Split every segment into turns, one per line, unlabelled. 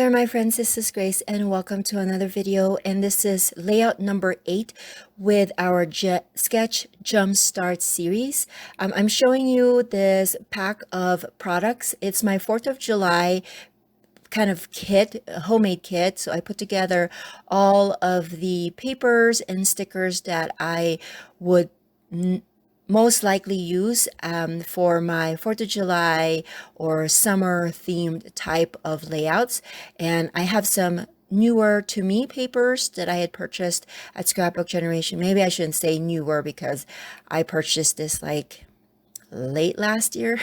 there, my friends. This is Grace, and welcome to another video. And this is layout number 8 with our Sketch Jumpstart series. I'm showing you this pack of products. It's my 4th of July kind of kit, a homemade kit. So I put together all of the papers and stickers that I would most likely use for my 4th of July or summer themed type of layouts. And I have some newer to me papers that I had purchased at Scrapbook Generation. Maybe I shouldn't say newer because I purchased this like late last year.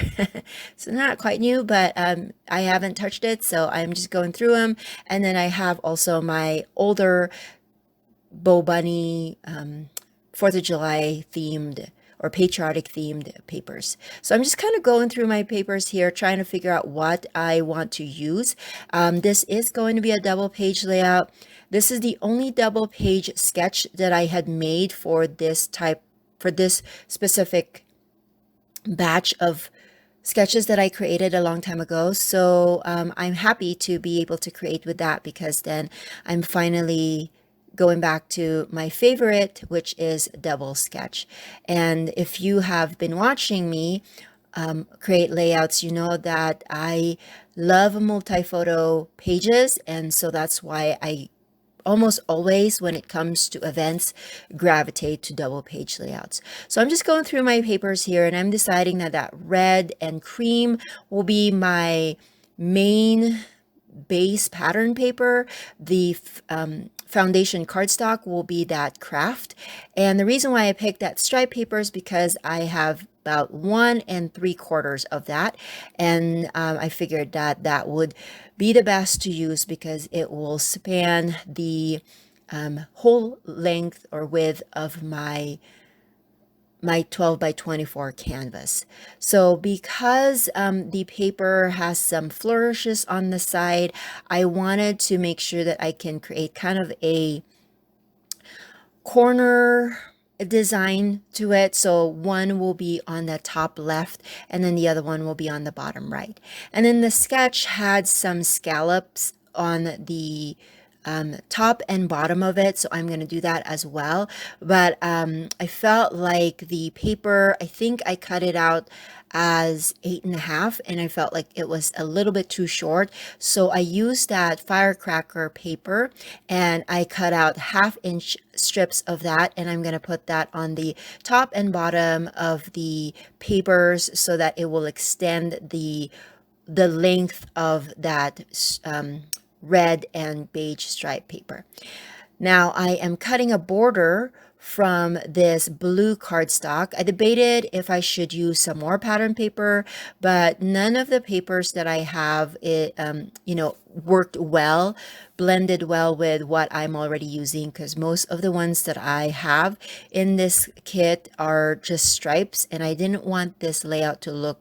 So not quite new, but I haven't touched it. So I'm just going through them. And then I have also my older Bo Bunny 4th of July themed or patriotic themed papers. So I'm just kind of going through my papers here, trying to figure out what I want to use. This is going to be a double page layout. This is the only double page sketch that I had made for this specific batch of sketches that I created a long time ago. So I'm happy to be able to create with that because then I'm finally going back to my favorite, which is double sketch. And if you have been watching me create layouts, you know that I love multi-photo pages. And so that's why I almost always, when it comes to events, gravitate to double page layouts. So I'm just going through my papers here, and I'm deciding that red and cream will be my main base pattern paper. The foundation cardstock will be that craft. And the reason why I picked that stripe paper is because I have about 1 3/4 of that. And I figured that that would be the best to use because it will span the whole length or width of my 12 by 24 canvas. So because the paper has some flourishes on the side, I wanted to make sure that I can create kind of a corner design to it. So one will be on the top left and then the other one will be on the bottom right. And then the sketch had some scallops on the top and bottom of it, so I'm going to do that as well. But I felt like the paper, I think I cut it out as 8.5, and I felt like it was a little bit too short, so I used that firecracker paper and I cut out 1/2-inch strips of that, and I'm going to put that on the top and bottom of the papers so that it will extend the length of that red and beige stripe paper. Now I am cutting a border from this blue cardstock. I debated if I should use some more pattern paper, but none of the papers that I have, worked well, blended well with what I'm already using, because most of the ones that I have in this kit are just stripes, and I didn't want this layout to look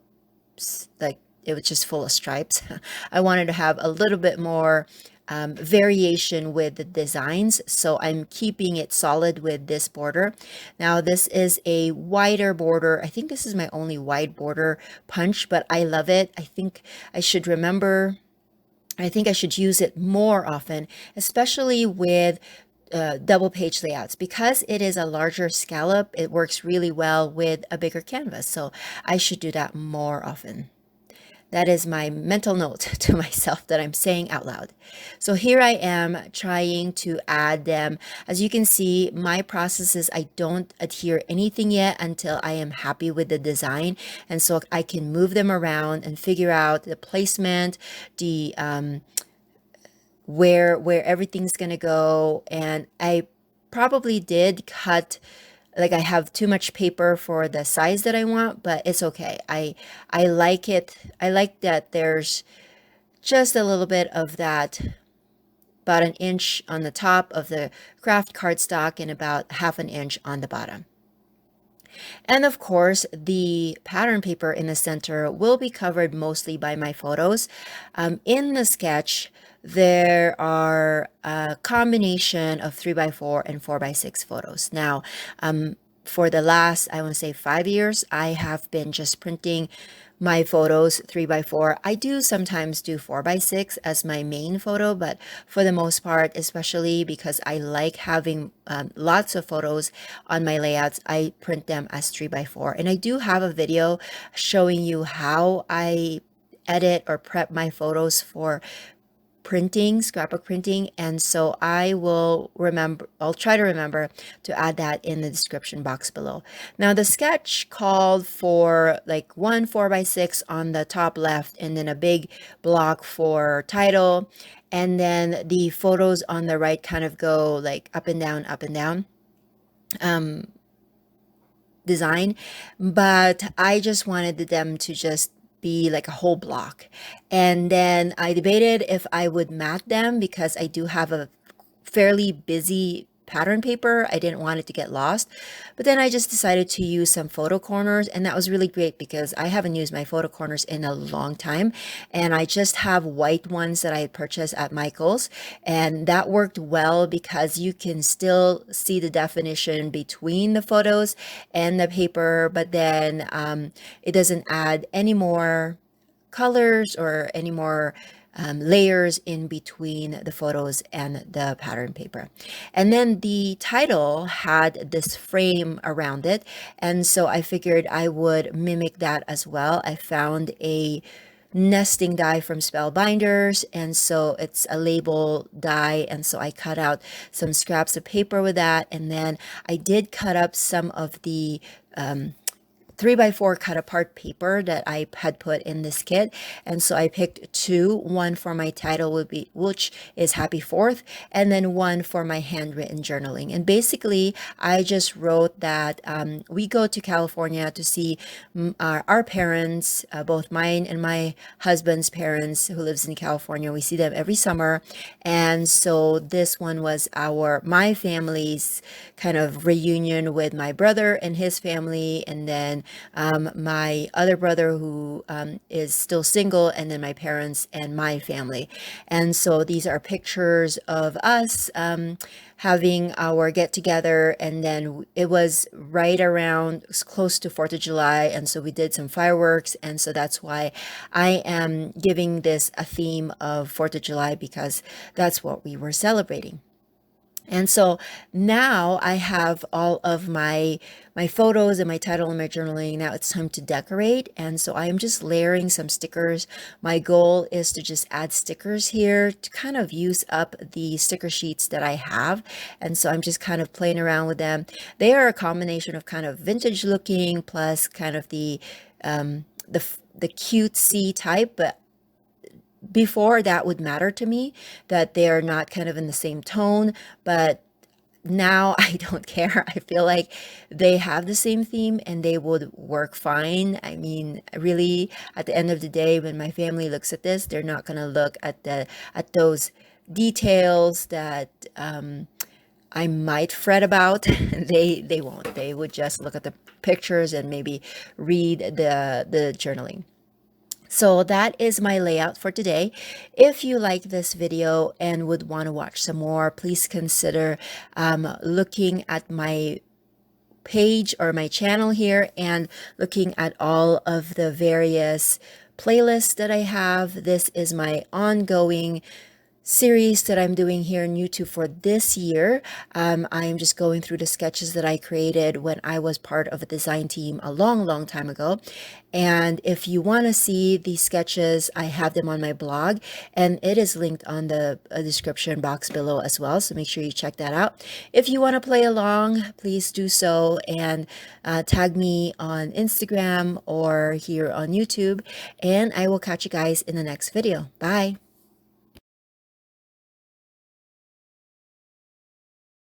like it was just full of stripes. I wanted to have a little bit more variation with the designs, so I'm keeping it solid with this border. Now this is a wider border. I think this is my only wide border punch, but I love it. I think I should use it more often, especially with double page layouts, because it is a larger scallop. It works really well with a bigger canvas, so I should do that more often. That is my mental note to myself that I'm saying out loud. So here I am trying to add them. As you can see, my process is I don't adhere anything yet until I am happy with the design. And so I can move them around and figure out the placement, the where everything's gonna go. And I probably did cut, like I have too much paper for the size that I want, but it's okay. I like it. I like that there's just a little bit of that, about 1 inch on the top of the craft cardstock and about 1/2 inch on the bottom. And of course, the pattern paper in the center will be covered mostly by my photos. In the sketch, there are a combination of 3x4 and 4x6 photos. Now, for the last, I want to say 5 years, I have been just printing my photos 3x4. I do sometimes do 4x6 as my main photo, but for the most part, especially because I like having lots of photos on my layouts, I print them as 3x4. And I do have a video showing you how I edit or prep my photos for printing, scrapbook printing. And so I'll try to remember to add that in the description box below. Now the sketch called for like one 4x6 on the top left, and then a big block for title. And then the photos on the right kind of go like up and down design, but I just wanted them to just be like a whole block. And then I debated if I would mat them because I do have a fairly busy pattern paper. I didn't want it to get lost, but then I just decided to use some photo corners, and that was really great because I haven't used my photo corners in a long time, and I just have white ones that I purchased at Michael's, and that worked well because you can still see the definition between the photos and the paper, but then it doesn't add any more colors or any more layers in between the photos and the pattern paper. And then the title had this frame around it, and so I figured I would mimic that as well. I found a nesting die from Spellbinders, and so it's a label die, and so I cut out some scraps of paper with that, and then I did cut up some of the 3x4 cut apart paper that I had put in this kit. And so I picked two, one for my title which is Happy Fourth, and then one for my handwritten journaling. And basically I just wrote that we go to California to see our parents, both mine and my husband's parents who lives in California. We see them every summer. And so this one was my family's kind of reunion with my brother and his family, and then my other brother who is still single, and then my parents and my family. And so these are pictures of us having our get together, and then it was right around close to 4th of July, and so we did some fireworks, and so that's why I am giving this a theme of 4th of July, because that's what we were celebrating. And so now I have all of my photos and my title and my journaling. Now it's time to decorate. And so I am just layering some stickers. My goal is to just add stickers here to kind of use up the sticker sheets that I have. And so I'm just kind of playing around with them. They are a combination of kind of vintage looking plus kind of the cutesy type, but before that would matter to me that they are not kind of in the same tone, but now I don't care. I feel like they have the same theme and they would work fine. I mean, really, at the end of the day, when my family looks at this, they're not going to look at those details that I might fret about. They won't. They would just look at the pictures and maybe read the journaling. So that is my layout for today. If you like this video and would want to watch some more, please consider looking at my page or my channel here and looking at all of the various playlists that I have. This is my ongoing series that I'm doing here on YouTube for this year. I am just going through the sketches that I created when I was part of a design team a long time ago. And if you want to see these sketches, I have them on my blog, and it is linked on the description box below as well. So make sure you check that out. If you want to play along, please do so, and tag me on Instagram or here on YouTube, and I will catch you guys in the next video. Bye.